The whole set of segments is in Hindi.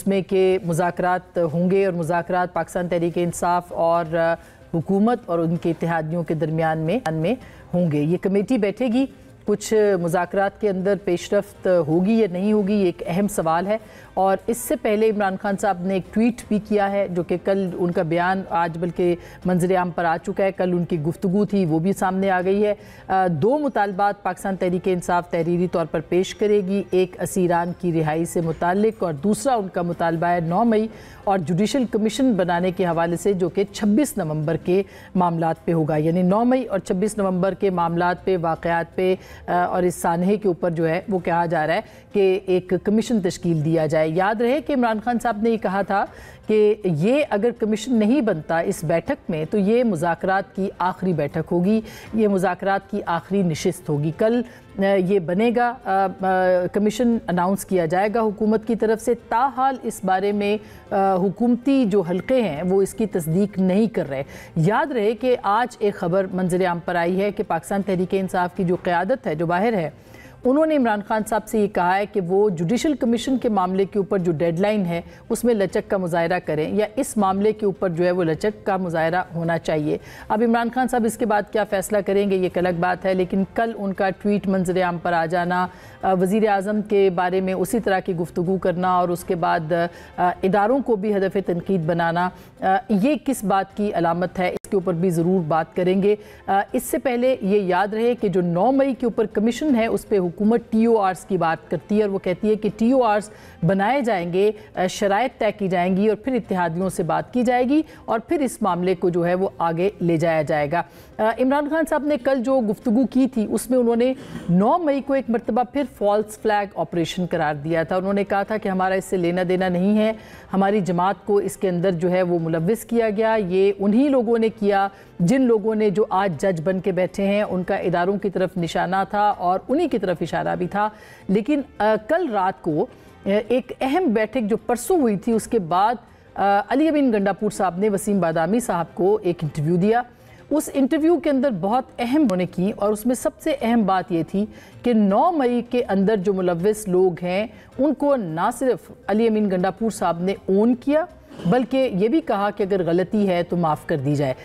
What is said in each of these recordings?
इसमें कि मुज़ाकरात होंगे और मुज़ाकरात पाकिस्तान तहरीक इंसाफ और हुकूमत और उनके इत्तेहादियों के दरमियान में होंगे। ये कमेटी बैठेगी, कुछ मुज़ाकरात के अंदर पेशरफ्त होगी या नहीं होगी, ये एक अहम सवाल है। और इससे पहले इमरान खान साहब ने एक ट्वीट भी किया है, जो कि कल उनका बयान आज बल्कि मंजर आम पर आ चुका है, कल उनकी गुफ्तगू थी वो भी सामने आ गई है। दो मुतालबात पाकिस्तान तहरीक इंसाफ तहरीरी तौर पर पेश करेगी, एक असीरान की रिहाई से मुताल्लिक और दूसरा उनका मुतालबा है 9 मई और जुडिशल कमीशन बनाने के हवाले से, जो कि 26 नवंबर के मामलात पे होगा। यानी 9 मई और 26 नवंबर के मामलात पे, वाक़यात पे और इस सानहे के ऊपर जो है वो कहा जा रहा है कि एक कमीशन तश्कील दिया जाए। याद रहे कि इमरान खान साहब ने ये कहा था कि ये अगर कमीशन नहीं बनता इस बैठक में तो ये मुज़ाकरात की आखिरी बैठक होगी, ये मुज़ाकरात की आखिरी नशिस्त होगी। कल ये बनेगा, कमीशन अनाउंस किया जाएगा हुकूमत की तरफ से। ताहाल इस बारे में हुकूमती जो हल्के हैं वो इसकी तस्दीक नहीं कर रहे। याद रहे कि आज एक ख़बर मंजर आम पर आई है कि पाकिस्तान तहरीक इंसाफ की जो क़यादत है, जो बाहर है, उन्होंने इमरान खान साहब से ये कहा है कि वो जुडिशल कमीशन के मामले के ऊपर जो डेडलाइन है उसमें लचक का मुजाहरा करें, या इस मामले के ऊपर जो है वो लचक का मुजाहरा होना चाहिए। अब इमरान खान साहब इसके बाद क्या फ़ैसला करेंगे ये एक अलग बात है, लेकिन कल उनका ट्वीट मंजर आम पर आ जाना, वज़ीर आज़म के बारे में उसी तरह की गुफ्तगू करना और उसके बाद इदारों को भी हदफ़ तनकीद बनाना, ये किस बात की अलामत है, इसके ऊपर भी ज़रूर बात करेंगे। इससे पहले ये याद रहे कि जो 9 मई के ऊपर कमीशन है उस पर हुकूमत TORs की बात करती है और वो कहती है कि TORs बनाए जाएंगे, शराइत तय की जाएंगी और फिर इत्तेहादियों से बात की जाएगी और फिर इस मामले को जो है वो आगे ले जाया जाएगा। इमरान खान साहब ने कल जो गुफ्तगू की थी उसमें उन्होंने 9 मई को एक मरतबा फिर फॉल्स फ्लैग ऑपरेशन करार दिया था। उन्होंने कहा था कि हमारा इससे लेना देना नहीं है, हमारी जमात को इसके अंदर जो है वो मुलव्विस किया गया, ये उन्हीं लोगों ने किया जिन लोगों ने जो आज जज बन के बैठे हैं, उनका इदारों की तरफ निशाना था और उन्हीं की तरफ इशारा भी था। लेकिन कल रात को एक अहम बैठक जो परसों हुई थी, उसके बाद अली अमीन गंडापुर साहब ने वसीम बादामी साहब को एक इंटरव्यू दिया। उस इंटरव्यू के अंदर बहुत अहम उन्होंने की और उसमें सबसे अहम बात ये थी कि 9 मई के अंदर जो मुलव्विस लोग हैं उनको ना सिर्फ अली अमीन गंडापुर साहब ने ओन किया, बल्कि ये भी कहा कि अगर गलती है तो माफ़ कर दी जाए।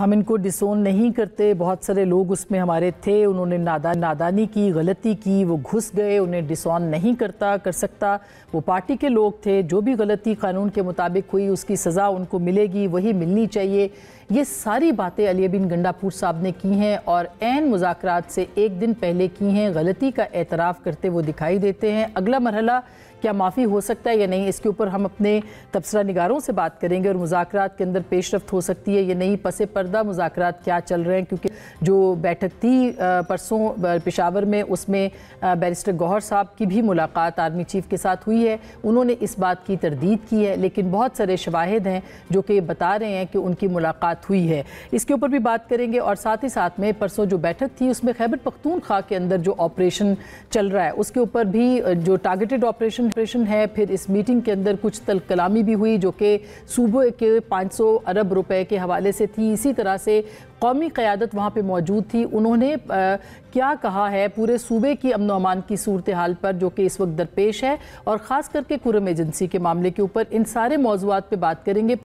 हम इनको डिसोन नहीं करते, बहुत सारे लोग उसमें हमारे थे, उन्होंने नादानी की, गलती की, वो घुस गए, उन्हें डिसोन नहीं कर सकता, वो पार्टी के लोग थे, जो भी गलती कानून के मुताबिक हुई उसकी सज़ा उनको मिलेगी, वही मिलनी चाहिए। ये सारी बातें अली अमीन गंडापुर साहब ने की हैं और ऐन मुज़ाकरात से एक दिन पहले की हैं, गलती का एतराफ़ करते वो दिखाई देते हैं। अगला मरहला क्या माफ़ी हो सकता है या नहीं, इसके ऊपर हम अपने तबसरा निगारों से बात करेंगे और मुज़ाकरात के अंदर पेशरफ्त हो सकती है या नहीं, पसे पर्दा मुज़ाकरात क्या चल रहे हैं। क्योंकि जो बैठक थी परसों पेशावर में, उसमें बैरिस्टर गौहर साहब की भी मुलाकात आर्मी चीफ़ के साथ हुई है, उन्होंने इस बात की तरदीद की है, लेकिन बहुत सारे शवाहिद हैं जो कि बता रहे हैं कि उनकी मुलाकात हुई है। इसके ऊपर भी बात करेंगे और साथ ही साथ में परसों जो बैठक थी उसमें खैबर पख्तूनख्वा के अंदर जो ऑपरेशन चल रहा है उसके ऊपर भी जो टारगेटेड ऑपरेशन है, फिर इस मीटिंग के अंदर कुछ तलकलामी भी हुई जो कि सूबे के 500 अरब रुपए के हवाले से थी। इसी तरह से कौमी क़यादत वहाँ पे मौजूद थी, उन्होंने क्या कहा है पूरे सूबे की अमन व अमान की सूरत हाल पर जो कि इस वक्त दरपेश है और ख़ास करके कुरम एजेंसी के मामले के ऊपर, इन सारे मौज़ूआत पे बात करेंगे।